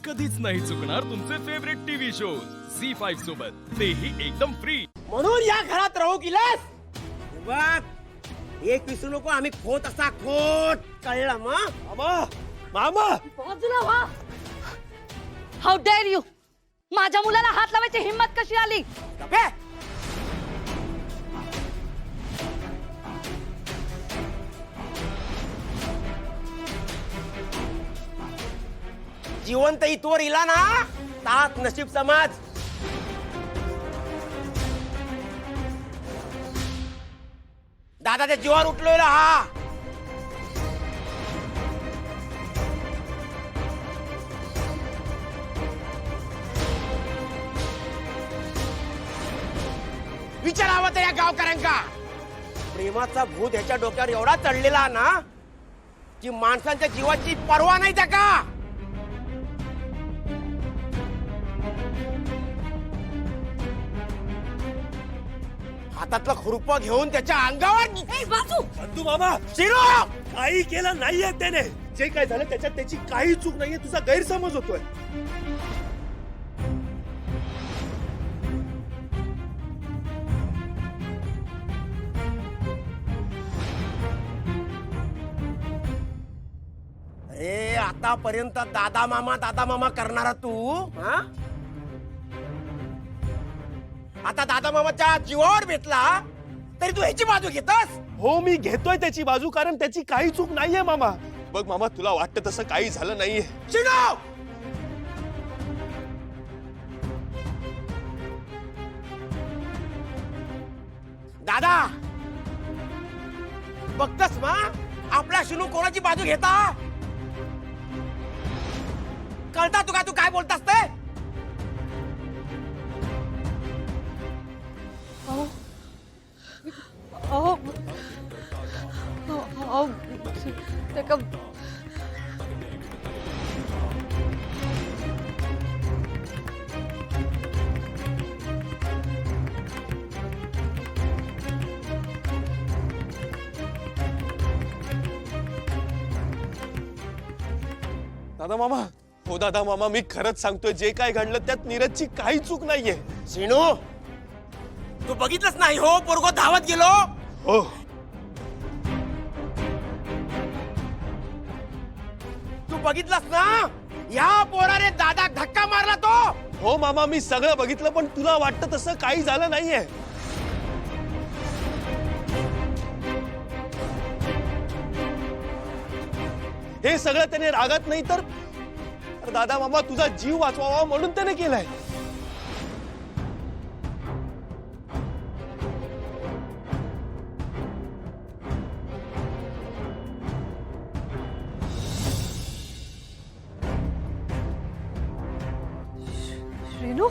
कधीच नाही चुकणार तुमचे फेवरेट टीव्ही शोज झी5 सोबत, तेही एकदम फ्री. म्हणून या घरात राहू केलास बघ. एक विसरू नको, आम्ही खोत असा खोत, कळलं मामा? मामा बाजूला व्हा. How dare you. माझ्या मुलाला हात लावायची हिम्मत कशी आली? गप्पे. जिवंत इथवर इला ना तात नशीब समाज. दादाच्या जीवावर उठलोय ना हा. विचारावं तर या गावकऱ्यांका. प्रेमाचा भूत ह्याच्या डोक्यावर एवढा चढलेला ना की माणसांच्या जीवाची पर्वा नाही त्या का. हातातला खुरपा घेऊन त्याच्या अंगावर. बंधू मामा, शिरो काही केलं नाहीये त्याने. जे काय झालं त्याच्यात त्याची काही चूक नाहीये. तुझा गैरसमज होतोय. अरे आतापर्यंत दादा मामा करणारा तू हा? आता दादा मामाच्या जीवावर भेटला तरी तू ह्याची बाजू घेतस. हो, मी घेतोय त्याची बाजू, कारण त्याची काही चूक नाहीये मामा. बघ मामा, तुला वाटतं तसं काही झालं नाहीये. शिरो दादा बघतस मा आपला शिनू कोणाची बाजू घेता. कळता तुका तू काय बोलतास ते. दादा मामा, हो दादा मामा, मी खरंच सांगतोय, जे काय घडलं त्यात नीरजची काही चूक नाहीये. शिनू तू बघितलंच नाही हो पोरगो धावत गेलो. हो, तू बघितलंस ना या पोराने दादा धक्का मारला तो. हो मामा, मी सगळं बघितलं, पण तुला वाटतं तसं काही झालं नाहीये. हे सगळं त्याने रागात नाही तर दादा मामा तुझा जीव वाचवावा म्हणून त्याने केलंय. रेणू,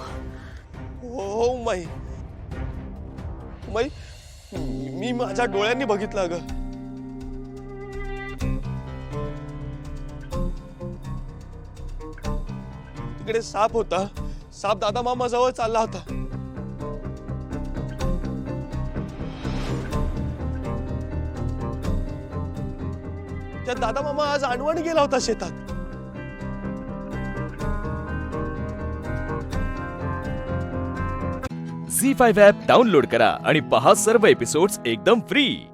हो माई, मी माझ्या डोळ्यांनी बघितलं अगं. तिकडे साप होता. साप दादा मामा जवळ चालला होता. त्यात दादा मामा आज आणवण गेला होता शेतात. झी5 ॲप डाउनलोड करा आणि पहा सर्व एपिसोड्स एकदम फ्री.